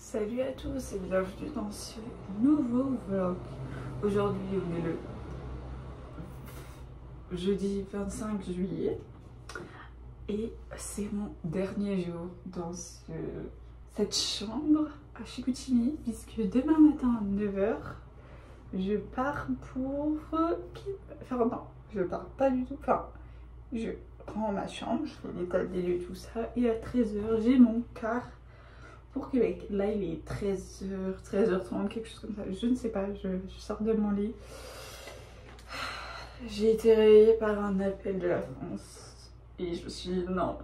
Salut à tous et bienvenue dans ce nouveau vlog. Aujourd'hui on est le jeudi 25 juillet et c'est mon dernier jour dans cette chambre à Chicoutimi puisque demain matin à 9 h je pars pour... Enfin non, je pars pas du tout, enfin je prends ma chambre, je fais l'état des lieux tout ça et à 13 h j'ai mon car pour Québec. Là il est 13 h, 13 h 30, quelque chose comme ça, je ne sais pas, je sors de mon lit. J'ai été réveillée par un appel de la France et je me suis dit non,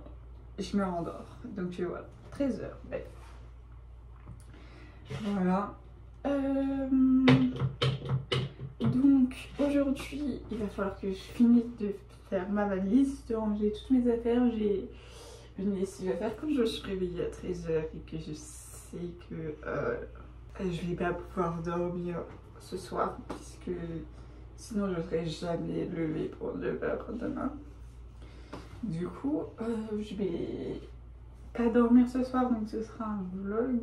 je me rendors. Donc voilà, 13 h, bref. Voilà. Donc aujourd'hui il va falloir que je finisse de faire ma valise, de ranger toutes mes affaires. Mais si je vais faire quand je suis réveillée à 13 h et que je sais que je vais pas pouvoir dormir ce soir puisque sinon je serai jamais levée pour 9 h demain. Du coup je vais pas dormir ce soir, donc ce sera un vlog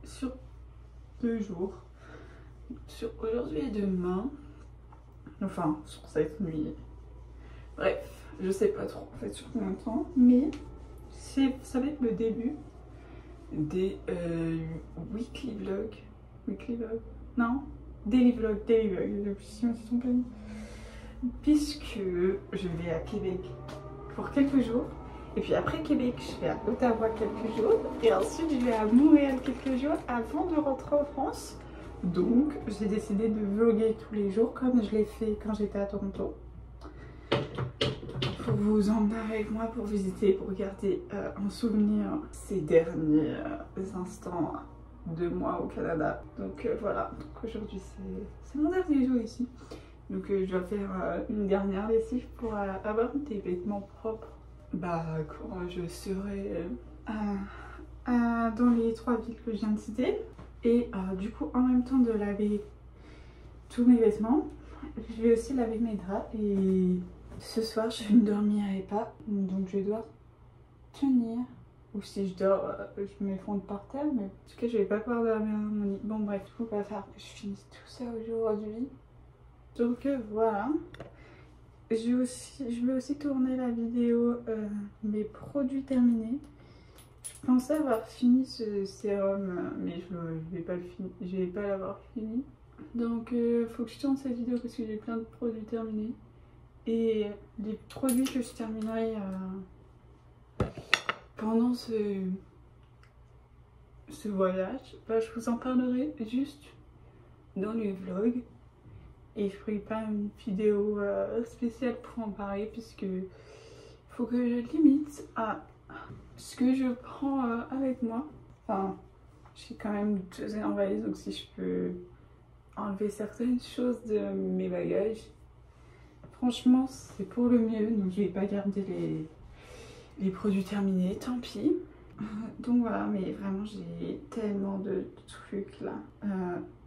sur 2 jours, sur aujourd'hui et demain, enfin sur cette nuit. Bref, je sais pas trop en fait sur combien de temps, mais ça va être le début des weekly vlogs. Weekly vlog, non, daily vlog, je me suis trompée. Puisque je vais à Québec pour quelques jours, et puis après Québec, je vais à Ottawa quelques jours, et ensuite je vais à Montréal quelques jours avant de rentrer en France. Donc j'ai décidé de vlogger tous les jours comme je l'ai fait quand j'étais à Toronto, pour vous emmener avec moi, pour visiter, pour garder en souvenir ces derniers instants de moi au Canada. Donc voilà, donc aujourd'hui c'est mon dernier jour ici. Donc je dois faire une dernière lessive pour avoir des vêtements propres quand je serai dans les 3 villes que je viens de citer. Et du coup en même temps de laver tous mes vêtements, je vais aussi laver mes draps. Et ce soir je ne dormirai pas, donc je dois tenir. Ou si je dors, je m'effondre par terre, mais en tout cas je vais pas pouvoir dormir dans mon lit. Bon bref, il va falloir que je finisse tout ça aujourd'hui. Donc voilà. Je vais aussi tourner la vidéo mes produits terminés. Je pensais avoir fini ce sérum, mais je vais pas l'avoir fini. Donc faut que je tourne cette vidéo parce que j'ai plein de produits terminés. Et les produits que je terminerai pendant ce voyage, je vous en parlerai juste dans le vlog. Et je ferai pas une vidéo spéciale pour en parler puisque il faut que je limite à ce que je prends avec moi. Enfin, j'ai quand même 2 en valise, donc si je peux enlever certaines choses de mes bagages, franchement c'est pour le mieux. Donc je vais pas garder les produits terminés, tant pis. Donc voilà, mais vraiment j'ai tellement de trucs là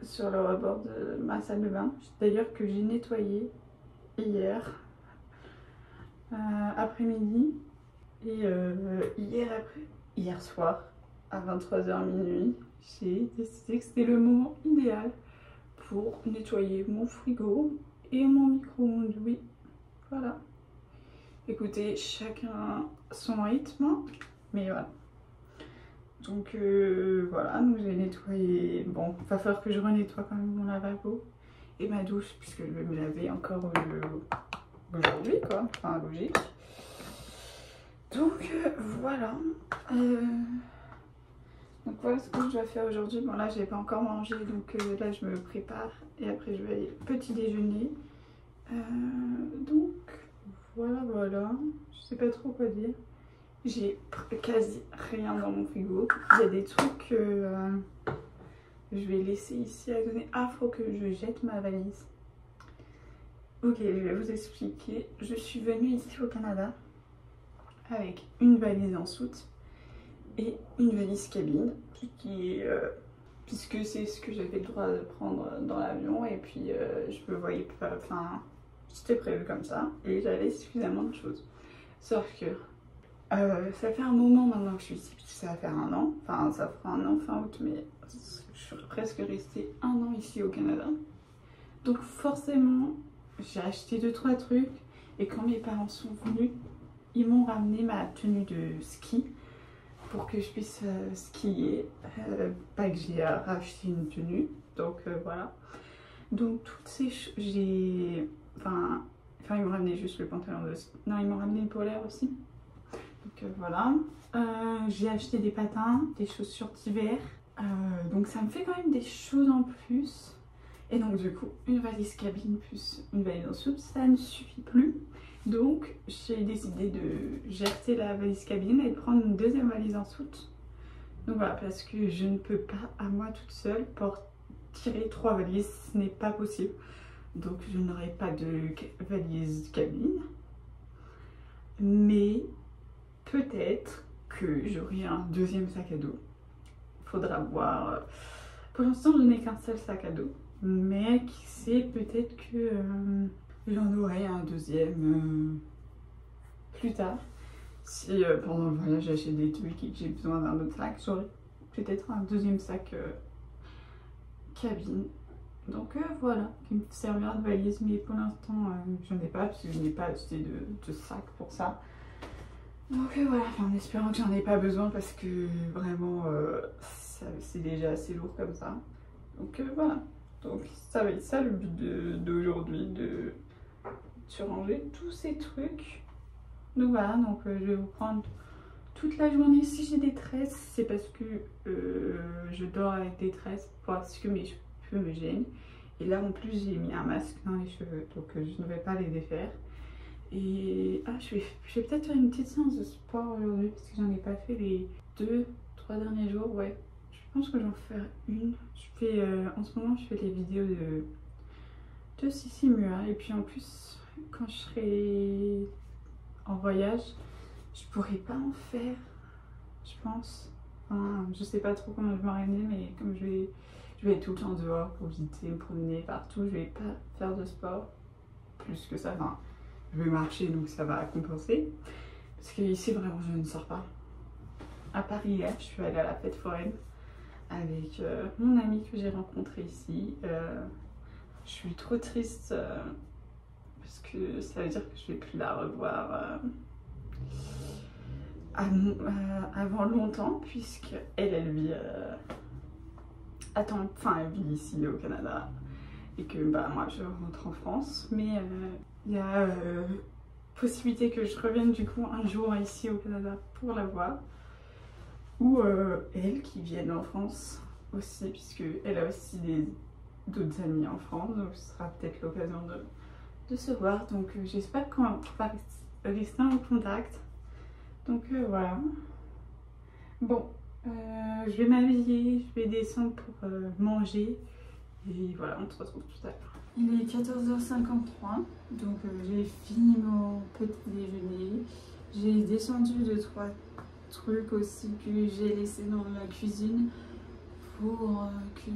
sur le rebord de ma salle de bain, d'ailleurs que j'ai nettoyé hier après-midi. Et hier soir à 23 h minuit, j'ai décidé que c'était le moment idéal pour nettoyer mon frigo et mon micro-ondes. Oui, voilà. Écoutez, chacun son rythme, mais voilà. Donc voilà, donc j'ai nettoyé. Bon, il va falloir que je renettoie quand même mon lavabo et ma douche puisque je vais me laver encore aujourd'hui, quoi. Enfin, logique. Donc voilà. Donc voilà ce que je dois faire aujourd'hui. Bon là j'ai pas encore mangé, donc là je me prépare et après je vais aller petit déjeuner. Donc voilà. Je sais pas trop quoi dire. J'ai quasi rien dans mon frigo. Il y a des trucs que je vais laisser ici à donner. Ah, faut que je jette ma valise. Ok, je vais vous expliquer. Je suis venue ici au Canada avec une valise en soute et une valise cabine puisque c'est ce que j'avais le droit de prendre dans l'avion, et puis je me voyais pas, enfin c'était prévu comme ça et j'avais suffisamment de choses. Sauf que Ça fait un moment maintenant que je suis ici, puisque ça va faire un an. Enfin, ça fera un an fin août, mais je suis presque restée un an ici au Canada. Donc forcément, j'ai acheté 2-3 trucs. Et quand mes parents sont venus, ils m'ont ramené ma tenue de ski pour que je puisse skier. Pas que j'ai racheté une tenue. Donc voilà. Donc toutes ces choses, j'ai... Enfin, ils m'ont ramené juste le pantalon de ski. Non, ils m'ont ramené une polaire aussi. Donc voilà. J'ai acheté des patins, des chaussures d'hiver. Donc ça me fait quand même des choses en plus. Et donc du coup, une valise cabine plus une valise en soupe, ça ne suffit plus. Donc j'ai décidé de jeter la valise cabine et de prendre une deuxième valise en soute. Donc voilà, parce que je ne peux pas à moi toute seule tirer 3 valises, ce n'est pas possible. Donc je n'aurai pas de valise cabine. Mais peut-être que j'aurai un deuxième sac à dos. Faudra voir. Pour l'instant, je n'ai qu'un seul sac à dos. Mais qui sait, peut-être que j'en aurai un deuxième plus tard. Si pendant le voyage j'achète des trucs et que j'ai besoin d'un autre sac, j'aurai peut-être un deuxième sac cabine. Donc voilà, qui me servira de valise. Mais pour l'instant, j'en ai pas parce que je n'ai pas acheté de sac pour ça. Donc voilà, en espérant que j'en ai pas besoin parce que vraiment c'est déjà assez lourd comme ça. Donc voilà. Donc ça va être ça le but d'aujourd'hui, de ranger tous ces trucs. Donc voilà, donc je vais vous prendre toute la journée. Si j'ai des tresses, c'est parce que je dors avec des tresses parce que mes cheveux me gênent. Et là en plus j'ai mis un masque dans les cheveux, donc je ne vais pas les défaire. Et je vais peut-être faire une petite séance de sport aujourd'hui parce que j'en ai pas fait les 2-3 derniers jours, ouais. Je pense que j'en ferai une. En ce moment, je fais des vidéos de Sissi Mua. Et puis en plus, quand je serai en voyage, je pourrai pas en faire, je pense. Enfin, je sais pas trop comment je vais m'organiser, mais comme je vais être tout le temps dehors pour visiter, me promener partout, je vais pas faire de sport plus que ça. Enfin, je vais marcher, donc ça va compenser. Parce que ici, vraiment, je ne sors pas. À part hier, je suis allée à la fête foraine avec mon ami que j'ai rencontré ici. Je suis trop triste parce que ça veut dire que je vais plus la revoir avant longtemps, puisque elle vit elle vit ici au Canada et que bah moi je rentre en France, mais il y a possibilité que je revienne du coup un jour ici au Canada pour la voir, ou elle qui vienne en France aussi, puisque elle a aussi d'autres amis en France, donc ce sera peut-être l'occasion de se voir. Donc j'espère qu'on va rester en contact. Donc voilà. Bon, je vais m'habiller, je vais descendre pour manger. Et voilà, on se retrouve tout à l'heure. Il est 14h53, donc j'ai fini mon petit déjeuner. J'ai descendu 2-3 trucs aussi que j'ai laissé dans la cuisine pour que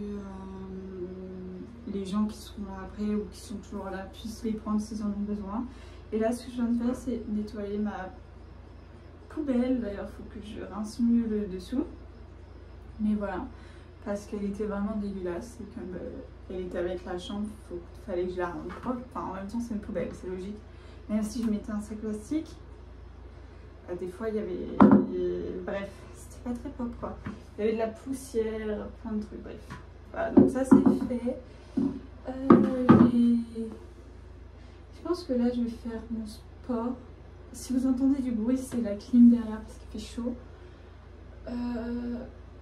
les gens qui seront là après ou qui sont toujours là puissent les prendre s'ils en ont besoin. Et là, ce que je viens de faire, c'est nettoyer ma poubelle. D'ailleurs, il faut que je rince mieux le dessous. Mais voilà, parce qu'elle était vraiment dégueulasse. Et comme elle était avec la chambre, il fallait que je la rende propre. Enfin, en même temps, c'est une poubelle, c'est logique. Même si je mettais un sac plastique, des fois, il y avait... Bref, c'était pas très propre, quoi. Il y avait de la poussière, plein de trucs, bref. Voilà, donc ça, c'est fait. Je pense que là, je vais faire mon sport. Si vous entendez du bruit, c'est la clim derrière parce qu'il fait chaud.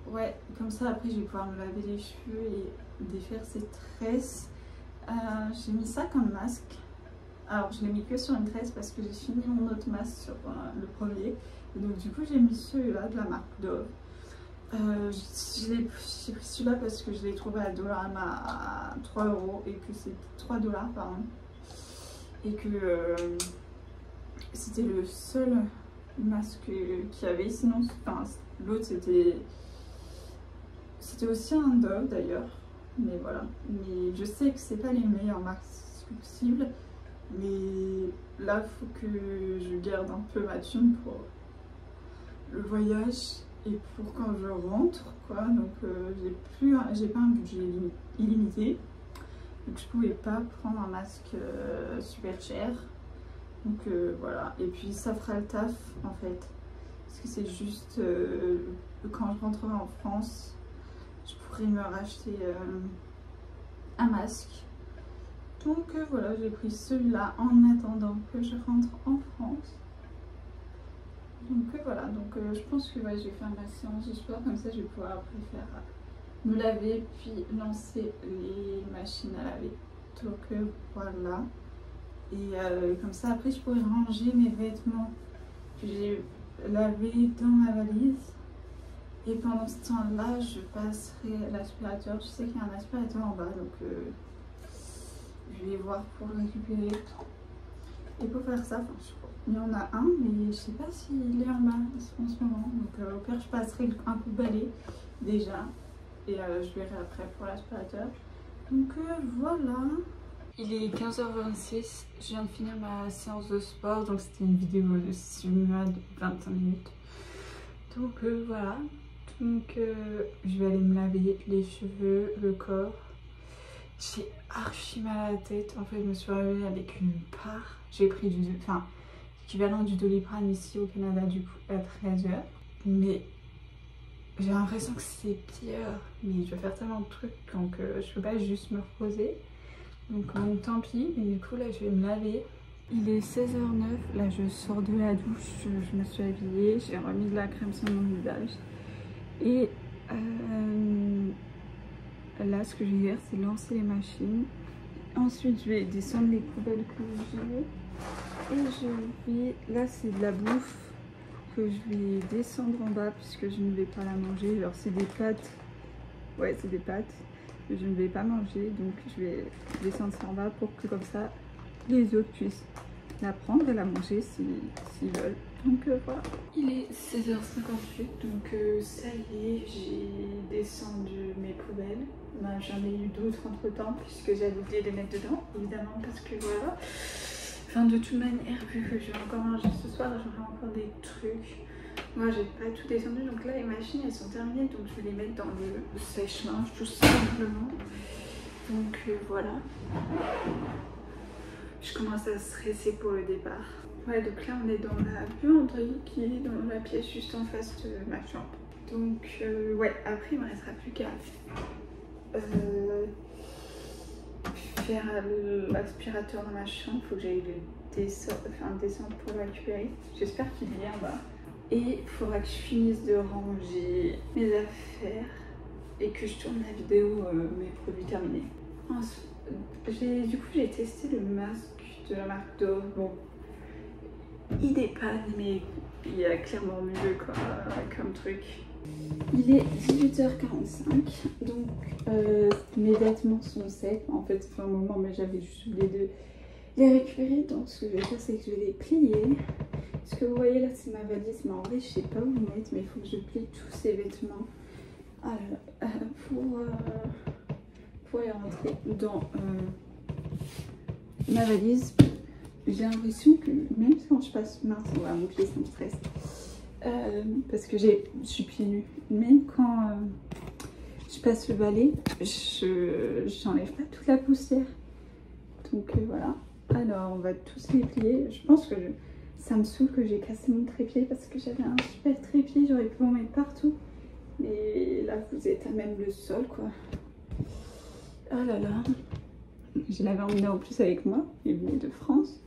Ouais, comme ça, après, je vais pouvoir me laver les cheveux et défaire ces tresses. J'ai mis ça comme masque. Alors, je l'ai mis que sur une tresse parce que j'ai fini mon autre masque sur le premier. Et donc, du coup, j'ai mis celui-là de la marque Dove. J'ai pris celui-là parce que je l'ai trouvé à Dollarama à 3 € et que c'est 3 $, pardon. Et que c'était le seul masque qu'il y avait. Sinon, enfin, l'autre c'était aussi un Dove d'ailleurs. Mais voilà. Mais je sais que c'est pas les meilleurs masques possibles. Mais là, il faut que je garde un peu ma thune le voyage et pour quand je rentre, quoi. Donc j'ai pas un budget illimité. Donc je pouvais pas prendre un masque super cher. Donc voilà. Et puis ça fera le taf en fait. Parce que c'est juste quand je rentrerai en France, je pourrais me racheter un masque. Donc voilà, j'ai pris celui-là en attendant que je rentre en France. Donc voilà, donc je pense que ouais, je vais faire ma séance de sport, comme ça je vais pouvoir après faire me laver puis lancer les machines à laver. Donc voilà. Et comme ça après je pourrai ranger mes vêtements que j'ai lavés dans ma valise. Et pendant ce temps-là, je passerai l'aspirateur. Je sais qu'il y a un aspirateur en bas, donc je vais voir pour le récupérer. Et pour faire ça, il y en a un, mais je sais pas s'il est en bas en ce moment. Donc au pire, je passerai un coup de balai déjà. Et je verrai après pour l'aspirateur. Donc voilà. Il est 15h26. Je viens de finir ma séance de sport. Donc c'était une vidéo de 6 minutes, 25 minutes. Donc voilà. Donc je vais aller me laver les cheveux, le corps. J'ai archi mal à la tête. En fait, je me suis réveillée avec une part. J'ai pris l'équivalent du Doliprane ici au Canada du coup à 13h. Mais j'ai l'impression que c'est pire. Mais je vais faire tellement de trucs donc je peux pas juste me reposer. Donc tant pis. Mais du coup là je vais me laver. Il est 16h09. Là je sors de la douche. Je me suis habillée. J'ai remis de la crème sur mon visage. Et là, ce que je vais faire, c'est lancer les machines. Ensuite, je vais descendre les poubelles que j'ai. Et je vais... Là, c'est de la bouffe que je vais descendre en bas puisque je ne vais pas la manger. Alors, c'est des pâtes. Ouais, c'est des pâtes que je ne vais pas manger. Donc, je vais descendre ça en bas pour que, comme ça, les autres puissent la prendre et la manger s'ils veulent. Donc voilà. Il est 16h58, donc ça y est, j'ai descendu mes poubelles. Ben, j'en ai eu d'autres entre temps puisque j'avais oublié de les mettre dedans, évidemment, parce que voilà. Enfin, de toute manière, vu que je vais encore manger ce soir, j'aurai encore des trucs. Moi, j'ai pas tout descendu, donc là, les machines elles sont terminées, donc je vais les mettre dans le sèche-linge tout simplement. Donc voilà. Je commence à stresser pour le départ. Ouais, donc là on est dans la buanderie qui est dans la pièce juste en face de ma chambre. Donc ouais, après il me restera plus qu'à faire l'aspirateur dans ma chambre. Faut que j'aille descendre pour le récupérer. J'espère qu'il est en bas. Et il faudra que je finisse de ranger mes affaires et que je tourne la vidéo mes produits terminés. Du coup j'ai testé le masque de la marque Dove. Bon, il dépanne, mais il y a clairement mieux quoi, comme truc. Il est 18h45, donc mes vêtements sont secs. En fait, ça fait un moment, mais j'avais juste oublié de les récupérer. Donc, ce que je vais faire, c'est que je vais les plier. Ce que vous voyez là, c'est ma valise, mais en vrai, je sais pas où mettre, mais il faut que je plie tous ces vêtements pour les rentrer dans ma valise. J'ai l'impression que même quand je passe mince, on va mon pied, ça me stresse. Parce que je suis pieds nus. Même quand je passe le balai, j'enlève pas toute la poussière. Donc voilà. Alors on va tous les plier. Je pense que ça me saoule que j'ai cassé mon trépied parce que j'avais un super trépied. J'aurais pu en mettre partout. Mais là vous êtes à même le sol quoi. Oh là là. Je l'avais emmené en plus avec moi. Il venait de France.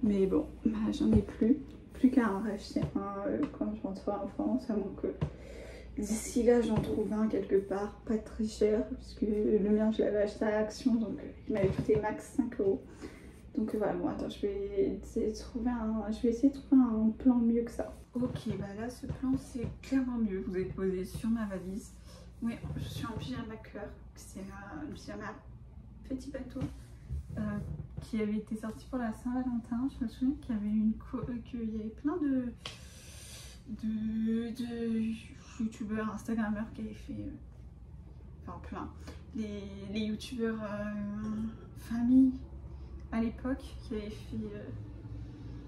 Mais bon, bah, j'en ai plus qu'à en racheter un quand je rentrerai en France, à moins que d'ici là j'en trouve un quelque part, pas très cher, puisque le mien je l'avais acheté à Action, donc il m'avait coûté max 5 €. Donc voilà, bon attends, je vais essayer de trouver un plan mieux que ça. Ok, bah là ce plan c'est clairement mieux, vous êtes posé sur ma valise. Oui, je suis en pyjama cœur, c'est un pyjama petit bateau. Qui avait été sorti pour la Saint-Valentin. Je me souviens qu'il y avait qu'il y avait plein de youtubeurs, instagrammeurs qui avaient fait, enfin plein, les youtubeurs famille à l'époque qui avaient fait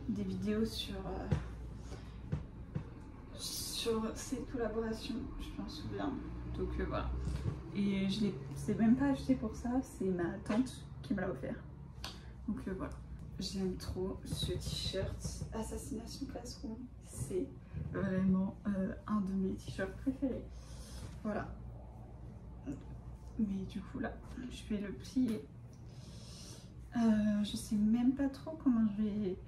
des vidéos sur sur cette collaboration, je m'en souviens. Donc voilà. Et je l'ai, c'est même pas acheté pour ça, c'est ma tante qui me l'a offert. Donc voilà. J'aime trop ce t-shirt Assassination Classroom. C'est vraiment un de mes t-shirts préférés. Voilà. Mais du coup là, je vais le plier. Je sais même pas trop comment je vais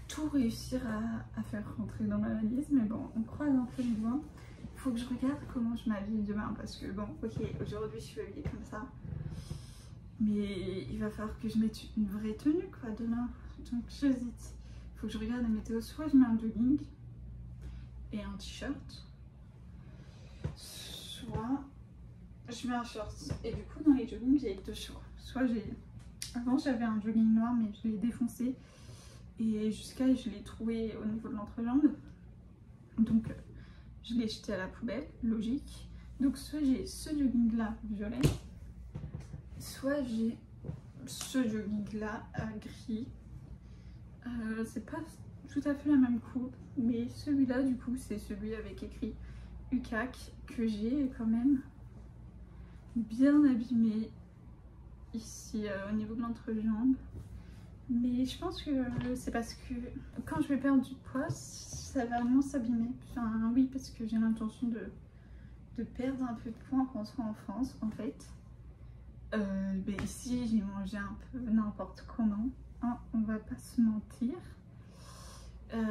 tout réussir à faire rentrer dans ma valise, mais bon, on croise un peu les doigts. Il faut que je regarde comment je m'habille demain, parce que bon, ok, aujourd'hui je suis habillée comme ça, mais il va falloir que je mette une vraie tenue quoi demain, donc j'hésite. Il faut que je regarde la météo, soit je mets un jogging et un t-shirt, soit je mets un short. Et du coup dans les joggings j'ai deux choix, soit j'ai... Avant j'avais un jogging noir mais je l'ai défoncé et jusqu'à je l'ai troué au niveau de l'entrejambe, donc je l'ai jeté à la poubelle, logique. Donc soit j'ai ce jogging là violet, soit j'ai ce jogging là gris. C'est pas tout à fait la même coupe, mais celui-là du coup c'est celui avec écrit UCAC que j'ai quand même bien abîmé ici au niveau de l'entrejambe. Mais je pense que c'est parce que quand je vais perdre du poids, ça va vraiment s'abîmer. Enfin oui, parce que j'ai l'intention de perdre un peu de poids en rentrant en France en fait. Mais ici j'ai mangé un peu n'importe comment, hein, on va pas se mentir.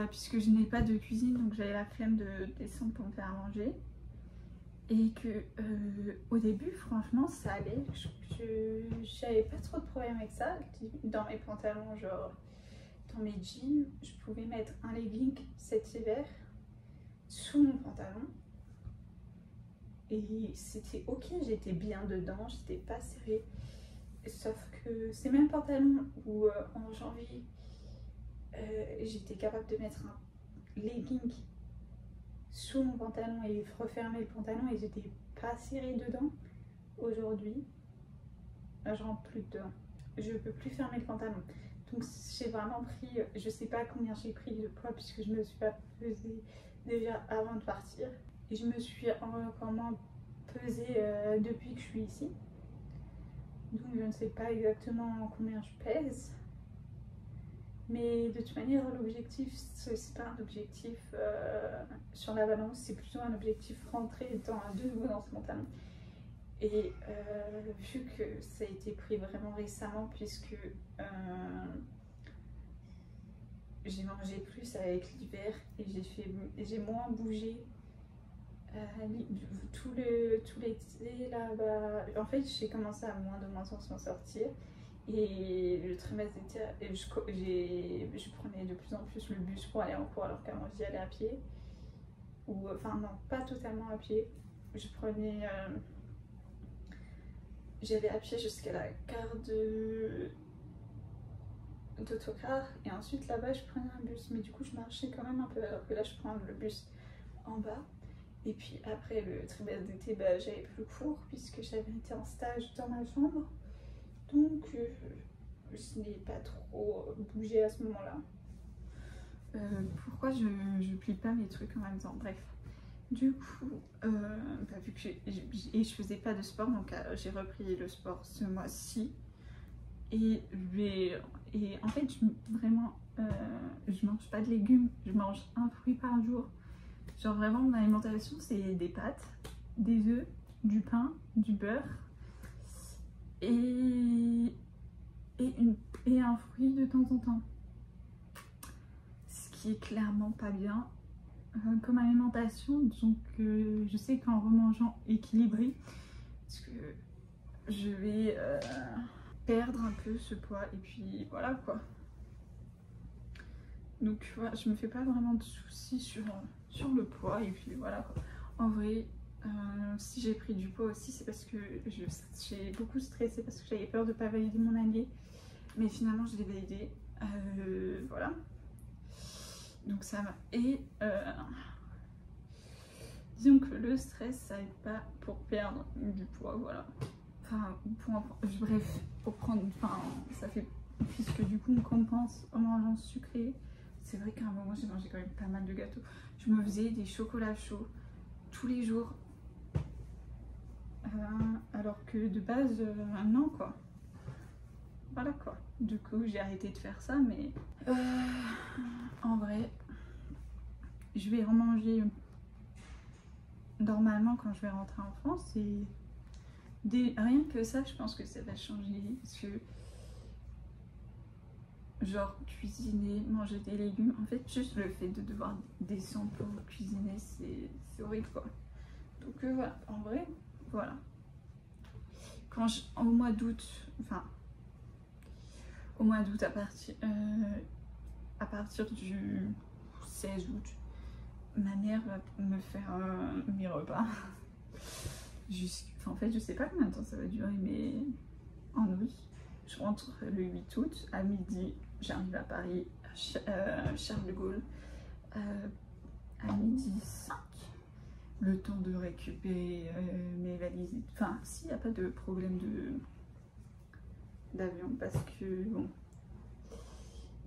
Puisque je n'ai pas de cuisine, donc j'avais la flemme de descendre pour me faire à manger. Et que au début franchement ça allait, j'avais pas trop de problème avec ça. Dans mes pantalons, genre dans mes jeans, je pouvais mettre un legging cet hiver sous mon pantalon et c'était ok, j'étais bien dedans, j'étais pas serrée. Sauf que ces mêmes pantalons où en janvier j'étais capable de mettre un legging sous mon pantalon et refermer le pantalon et j'étais pas serrée dedans, aujourd'hui je rentre plus dedans, je peux plus fermer le pantalon. Donc j'ai vraiment pris, je sais pas combien j'ai pris de poids puisque je me suis pas pesée déjà avant de partir et je me suis encore moins pesée depuis que je suis ici, donc je ne sais pas exactement combien je pèse. Mais de toute manière, l'objectif, c'est pas un objectif sur la balance, c'est plutôt un objectif rentré de nouveau dans ce pantalon. Et vu que ça a été pris vraiment récemment, puisque j'ai mangé plus avec l'hiver et j'ai moins bougé tout l'été là-bas. En fait, j'ai commencé à moins s'en sortir. Et le trimestre d'été, je prenais de plus en plus le bus pour aller en cours alors qu'avant j'y allais à pied. Ou enfin non, pas totalement à pied. Je prenais... J'allais à pied jusqu'à la gare d'autocar et ensuite là-bas je prenais un bus. Mais du coup je marchais quand même un peu alors que là je prends le bus en bas. Et puis après le trimestre d'été, j'avais plus cours puisque j'avais été en stage dans ma chambre. Donc je n'ai pas trop bougé à ce moment-là. Pourquoi je plie pas mes trucs en même temps? Bref. Du coup, vu que je faisais pas de sport, donc j'ai repris le sport ce mois-ci. Et en fait, vraiment, je mange pas de légumes, je mange un fruit par jour. Genre vraiment, mon alimentation, c'est des pâtes, des œufs, du pain, du beurre. Et un fruit de temps en temps, ce qui est clairement pas bien comme alimentation. Donc je sais qu'en remangeant équilibré, parce que je vais perdre un peu ce poids et puis voilà quoi. Donc voilà, je me fais pas vraiment de soucis sur le poids et puis voilà quoi. En vrai, si j'ai pris du poids aussi, c'est parce que j'ai beaucoup stressé parce que j'avais peur de pas valider mon année, mais finalement je l'ai validé. Voilà. Donc ça va. Et disons que le stress ça aide pas pour perdre du poids, voilà. Enfin, bref, pour prendre, enfin, ça fait, puisque du coup on compense en mangeant sucré, c'est vrai qu'à un moment j'ai mangé quand même pas mal de gâteaux. Je me faisais des chocolats chauds tous les jours. Alors que de base, non quoi. Voilà quoi. Du coup j'ai arrêté de faire ça, mais en vrai, je vais remanger normalement quand je vais rentrer en France. Et rien que ça, je pense que ça va changer. Parce que genre cuisiner, manger des légumes, en fait juste le fait de devoir descendre pour cuisiner, c'est horrible quoi. Donc voilà, en vrai, voilà. Au mois d'août, enfin au mois d'août à partir du 16 août, ma mère va me faire mes repas. En fait je sais pas combien de temps ça va durer, mais en août. Je rentre le 8 août à midi, j'arrive à Paris, Charles de Gaulle, à midi 5. Le temps de récupérer mes valises. Enfin, s'il n'y a pas de problème d'avion, parce que bon,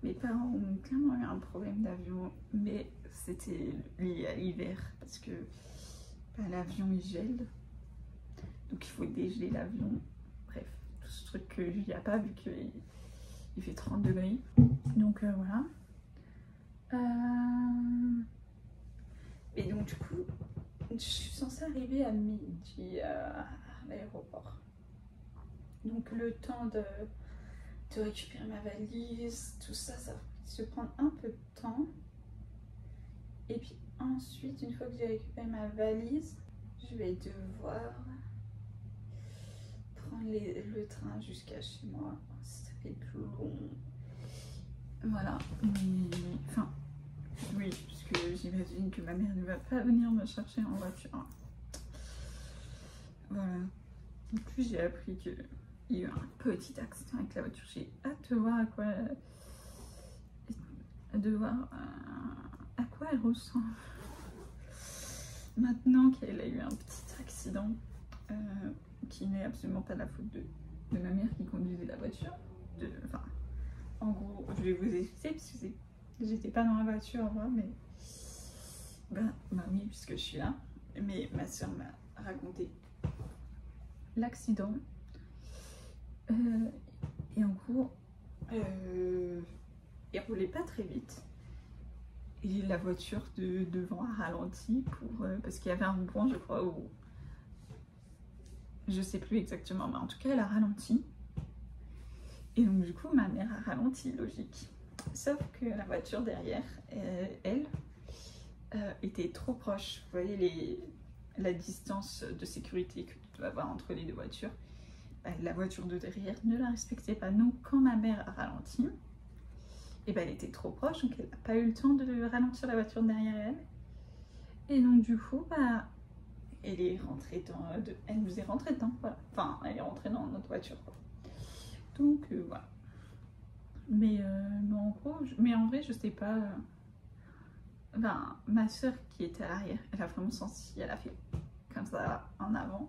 mes parents ont clairement eu un problème d'avion, mais c'était lié à l'hiver, parce que l'avion il gèle, donc il faut dégeler l'avion. Bref, tout ce truc que il n'y a pas vu qu'il fait 30 degrés. Donc voilà. Et donc du coup, je suis censée arriver à midi à l'aéroport. Donc le temps de récupérer ma valise, tout ça, ça va se prendre un peu de temps. Et puis ensuite, une fois que j'ai récupéré ma valise, je vais devoir prendre le train jusqu'à chez moi. Ça fait plus long. Voilà. Enfin, oui, parce que j'imagine que ma mère ne va pas venir me chercher en voiture. Voilà. En plus, j'ai appris qu'il y a eu un petit accident avec la voiture. J'ai hâte de voir à quoi elle ressemble. Maintenant qu'elle a eu un petit accident qui n'est absolument pas la faute de ma mère qui conduisait la voiture. Enfin, en gros, je vais vous expliquer parce que j'étais pas dans la voiture moi, mais bah oui, puisque je suis là. Mais ma soeur m'a raconté l'accident. Et en gros, il roulait pas très vite. Et la voiture de devant a ralenti parce qu'il y avait un point, je crois, où je sais plus exactement, mais en tout cas elle a ralenti. Et donc du coup ma mère a ralenti, logique. Sauf que la voiture derrière, elle, était trop proche. Vous voyez la distance de sécurité que tu dois avoir entre les deux voitures. La voiture de derrière ne la respectait pas. Donc quand ma mère a ralenti, et elle était trop proche, donc elle n'a pas eu le temps de ralentir la voiture derrière elle. Et donc du coup, elle est rentrée elle nous est rentrée dedans, voilà. Enfin, elle est rentrée dans notre voiture, quoi. Donc voilà. Mais en gros, en vrai, je sais pas. Ma soeur qui était à l'arrière, elle a vraiment senti, elle a fait comme ça en avant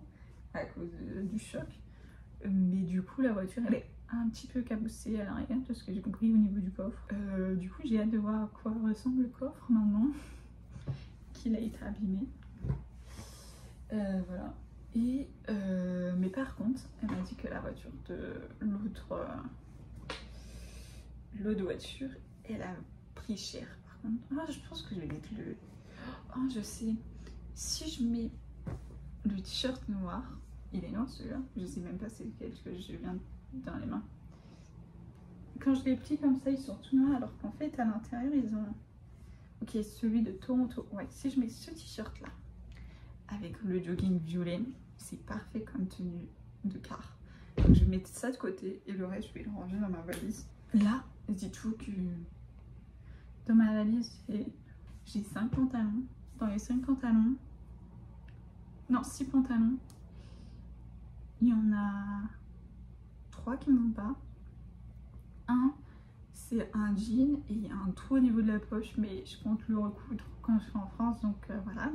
à cause du choc. Mais du coup, la voiture, elle est un petit peu cabossée à l'arrière, de ce que j'ai compris au niveau du coffre. Du coup, j'ai hâte de voir à quoi ressemble le coffre maintenant qu'il a été abîmé. Voilà. Et mais par contre, elle m'a dit que la voiture de l'autre voiture, elle a pris cher. Par contre, je pense que je vais mettre le. Oh, je sais. Si je mets le t-shirt noir, il est noir celui-là. Je sais même pas c'est lequel que je viens dans les mains. Quand je les plie comme ça, ils sont tout noirs, alors qu'en fait à l'intérieur ils ont. Ok, celui de Toronto. Ouais, si je mets ce t-shirt là avec le jogging violet, c'est parfait comme tenue de car. Donc je vais mettre ça de côté et le reste je vais le ranger dans ma valise. Là, dites-vous que dans ma valise j'ai 5 pantalons. Dans les 5 pantalons, non 6 pantalons, il y en a 3 qui ne vont pas. Un, c'est un jean et il y a un trou au niveau de la poche, mais je compte le recoudre quand je suis en France, donc voilà.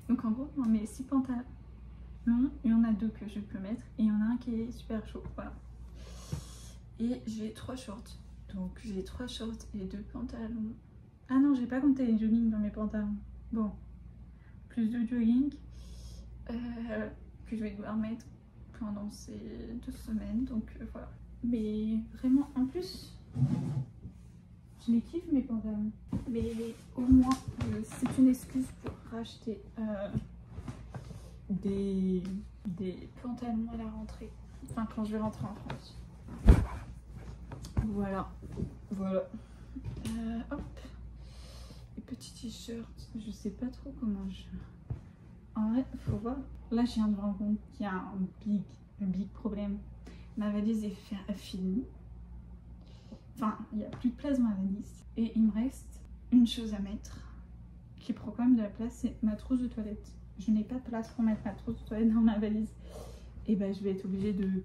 Donc en gros, dans mes 6 pantalons, il y en a 2 que je peux mettre et il y en a un qui est super chaud, voilà. Et j'ai 3 shorts, donc j'ai 3 shorts et 2 pantalons Ah non, j'ai pas compté les jogging dans mes pantalons. Bon, plus de jogging que je vais devoir mettre pendant ces 2 semaines, donc voilà. Mais vraiment, en plus, je les kiffe mes pantalons. Mais au moins, c'est une excuse pour racheter des pantalons à la rentrée. Enfin, quand je vais rentrer en France. Voilà. Voilà. Hop. Les petits t-shirts. Je sais pas trop comment je... En vrai, faut voir. Là, je viens de me rendre compte qu'il y a un big problème. Ma valise est finie. Enfin, il n'y a plus de place dans ma valise. Et il me reste une chose à mettre qui prend quand même de la place, c'est ma trousse de toilette. Je n'ai pas de place pour mettre ma trousse de toilette dans ma valise. Et ben, je vais être obligée de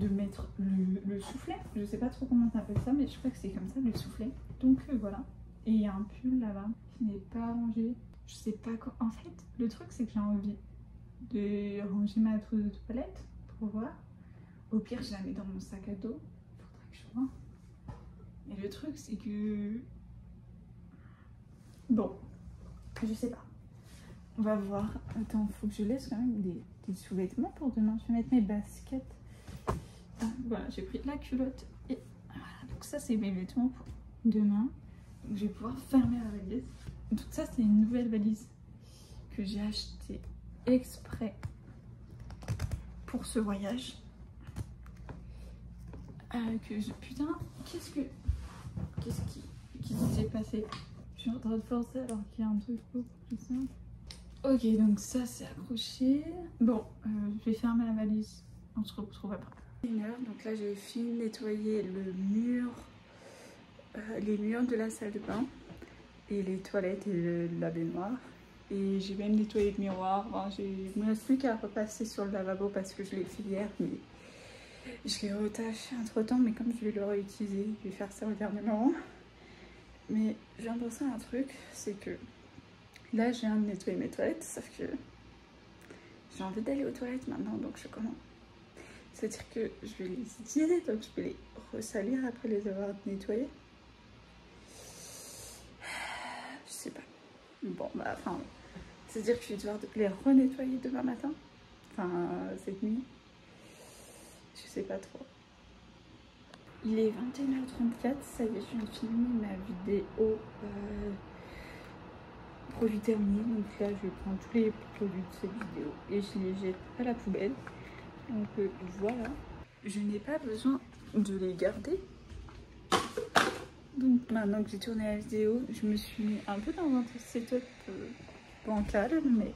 mettre le soufflet. Je sais pas trop comment on appelle ça, mais je crois que c'est comme ça, le soufflet. Donc voilà. Et il y a un pull là-bas qui n'est pas rangé. Je sais pas quoi. En fait, le truc, c'est que j'ai envie de ranger ma trousse de toilette pour voir. Au pire, je la mets dans mon sac à dos. Faudrait que je vois. Et le truc, c'est que... Bon, je sais pas. On va voir. Attends, faut que je laisse quand même des sous-vêtements pour demain. Je vais mettre mes baskets. Ah, voilà, j'ai pris la culotte. Et voilà, donc ça, c'est mes vêtements pour demain. Donc je vais pouvoir fermer la valise. Donc ça, c'est une nouvelle valise que j'ai achetée exprès pour ce voyage. Putain, qu'est-ce qui s'est passé? Je suis en train de forcer alors qu'il y a un truc beaucoup plus simple. Ok, donc ça c'est accroché. Bon, je vais fermer la valise. On se retrouve après. Une heure, donc là j'ai fini de nettoyer le mur, les murs de la salle de bain et les toilettes et la baignoire. Et j'ai même nettoyé le miroir. Bon, il ne me reste plus qu'à repasser sur le lavabo parce que je l'ai fait hier, mais je l'ai retaché entre temps. Mais comme je vais le réutiliser, je vais faire ça au dernier moment. Mais j'ai pensé à un truc, c'est que là je viens de nettoyer mes toilettes, sauf que j'ai envie d'aller aux toilettes maintenant, donc je commence. C'est-à-dire que je vais les utiliser, donc je vais les ressalir après les avoir nettoyés. Je sais pas. Bon, bah, enfin, c'est-à-dire que je vais devoir les renettoyer demain matin. Enfin, cette nuit. Je sais pas trop. Il est 21h34, ça y est, je viens de filmer ma vidéo produit terminé. Donc là, je vais prendre tous les produits de cette vidéo et je les jette à la poubelle. Donc voilà, je n'ai pas besoin de les garder. Donc maintenant que j'ai tourné la vidéo, je me suis mis un peu dans un setup bancal, mais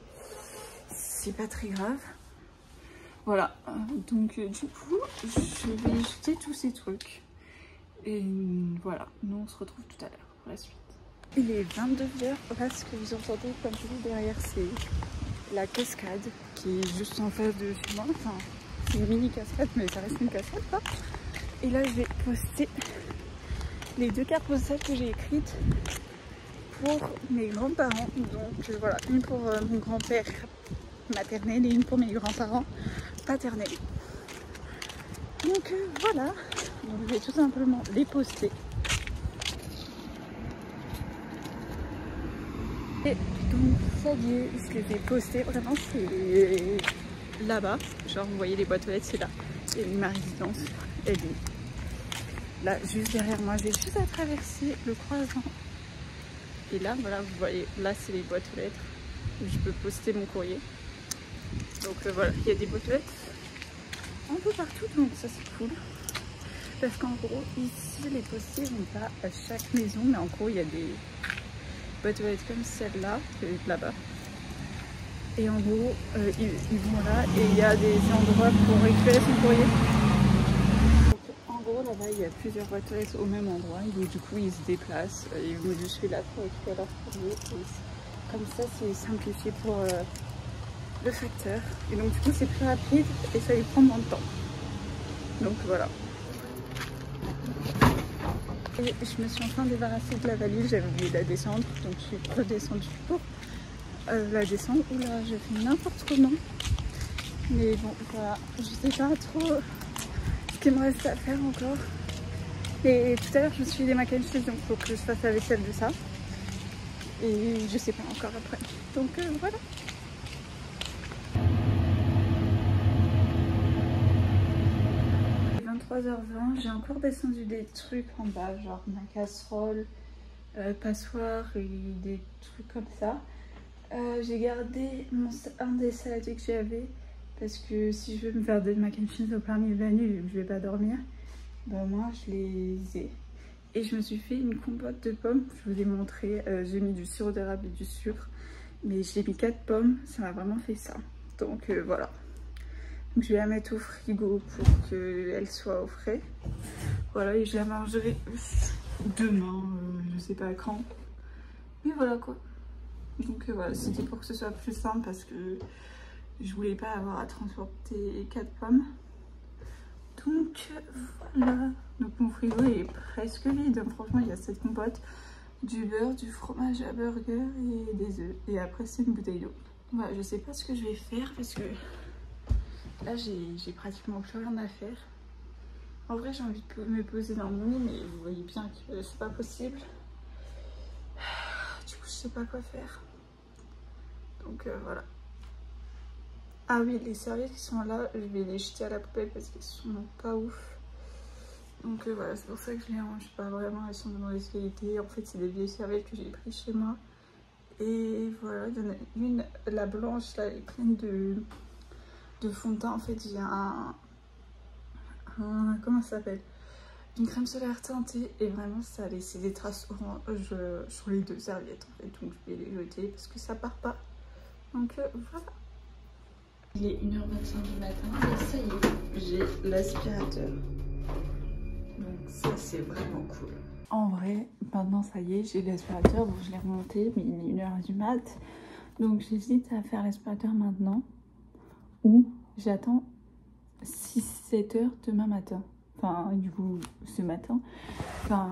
c'est pas très grave. Voilà, donc du coup, je vais jeter tous ces trucs. Et voilà, nous on se retrouve tout à l'heure pour la suite. Il est 22h, là ce que vous entendez comme je dis derrière, c'est la cascade qui est juste en face de chez moi. Enfin, c'est une mini cascade, mais ça reste une cascade quoi. Et là je vais poster les 2 cartes postales que j'ai écrites pour mes grands-parents. Donc voilà, une pour mon grand-père maternel et une pour mes grands-parents paternels. Donc voilà, donc je vais tout simplement les poster. Et donc ça y est, je les ai postés, vraiment c'est là-bas, genre vous voyez les boîtes aux lettres, c'est là. Et ma résidence, elle est là, juste derrière moi, j'ai juste à traverser le croisement. Et là, voilà, vous voyez, là c'est les boîtes aux lettres où je peux poster mon courrier. Donc voilà, il y a des boîtes aux lettres un peu partout, donc ça c'est cool. Parce qu'en gros, ici, les postiers vont pas à chaque maison, mais en gros, il y a des boîtes aux lettres comme celle-là, là-bas. Et en gros, ils vont là et il y a des endroits pour récupérer son courrier. Donc, en gros, là-bas, il y a plusieurs boîtes aux lettres au même endroit. Et donc, du coup, ils se déplacent. Ils vont juste là pour récupérer leur courrier. Et comme ça, c'est simplifié pour le facteur. Et donc, du coup, c'est plus rapide et ça lui prend moins de temps. Donc, voilà. Et je me suis enfin débarrassée de la valise, j'avais oublié de la descendre, donc je suis redescendue pour la descendre. Oula, j'ai fait n'importe comment. Mais bon, voilà, je sais pas trop ce qu'il me reste à faire encore. Et tout à l'heure je me suis fait des mac and cheese, donc il faut que je fasse la vaisselle de ça. Et je sais pas encore après. Donc voilà. Il est 23h20, j'ai encore descendu des trucs en bas, genre ma casserole, passoire et des trucs comme ça. J'ai gardé un des saladiers que j'avais parce que si je veux me faire des mac and cheese au plein milieu de la nuit, je vais pas dormir. Ben moi je les ai. Et je me suis fait une compote de pommes, je vous ai montré, j'ai mis du sirop d'érable et du sucre. Mais j'ai mis 4 pommes, ça m'a vraiment fait ça. Donc voilà. Donc je vais la mettre au frigo pour qu'elle soit au frais. Voilà, et je la mangerai demain, je sais pas quand. Mais voilà quoi. Donc voilà, c'était pour que ce soit plus simple parce que je voulais pas avoir à transporter 4 pommes. Donc voilà. Donc mon frigo est presque vide. Franchement, il y a cette compote, du beurre, du fromage à burger et des œufs. Et après, c'est une bouteille d'eau. Voilà, je sais pas ce que je vais faire parce que là, j'ai pratiquement plus rien à faire. En vrai, j'ai envie de me poser dans mon lit, mais vous voyez bien que c'est pas possible. Du coup, je sais pas quoi faire. Donc voilà. Ah oui, les serviettes qui sont là, je vais les jeter à la poubelle parce qu'elles sont pas ouf. Donc voilà, c'est pour ça que je les range pas vraiment, elles sont de mauvaise qualité. En fait, c'est des vieilles serviettes que j'ai prises chez moi. Et voilà, il y en a une, la blanche, là, elle est pleine de fond de teint. En fait, j'ai comment ça s'appelle, une crème solaire teintée et vraiment ça a laissé des traces orange sur les 2 serviettes en fait. Donc je vais les jeter parce que ça part pas. Donc voilà. Il est 1h25 du matin et ça y est, j'ai l'aspirateur. Donc ça c'est vraiment cool. En vrai, maintenant ça y est, j'ai l'aspirateur. Bon, je l'ai remonté, mais il est 1h du mat. Donc j'hésite à faire l'aspirateur maintenant ou j'attends 6-7 heures demain matin. Enfin, du coup, ce matin. Enfin,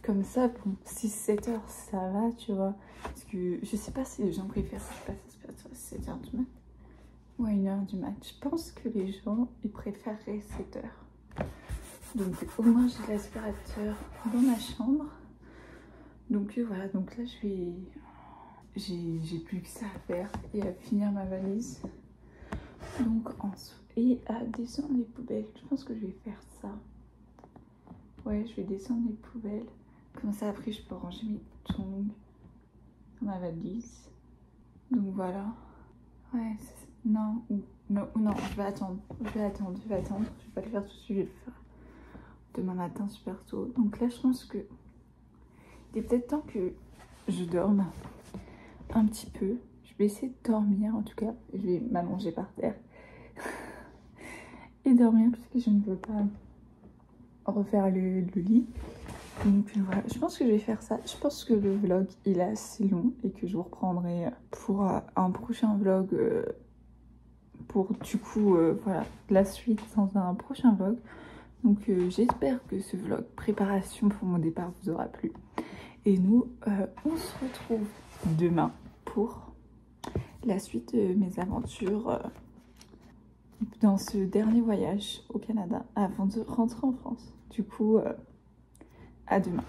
comme ça, bon, 6-7 heures, ça va, tu vois. Parce que je sais pas si les gens préfèrent que je passe l'aspirateur à 7 heures du mat ou à 1h du mat. Je pense que les gens, ils préféreraient 7 heures. Donc, au moins, j'ai l'aspirateur dans ma chambre. Donc, voilà. Donc là, j'ai plus que ça à faire et à finir ma valise. Donc, et à descendre les poubelles. Je pense que je vais faire ça. Ouais, je vais descendre les poubelles. Comme ça, après, je peux ranger mes tongs dans ma valise. Donc voilà. Ouais, non, non, je vais attendre. Je vais pas le faire tout de suite, je vais le faire demain matin super tôt. Donc là, je pense que il est peut-être temps que je dorme un petit peu. Je vais essayer de dormir en tout cas. Je vais m'allonger par terre et dormir parce que je ne veux pas refaire le lit. Donc voilà, je pense que je vais faire ça. Je pense que le vlog il est assez long et que je vous reprendrai pour un prochain vlog pour du coup voilà la suite dans un prochain vlog. Donc j'espère que ce vlog préparation pour mon départ vous aura plu. Et nous on se retrouve demain pour la suite de mes aventures dans ce dernier voyage au Canada avant de rentrer en France. Du coup, à demain.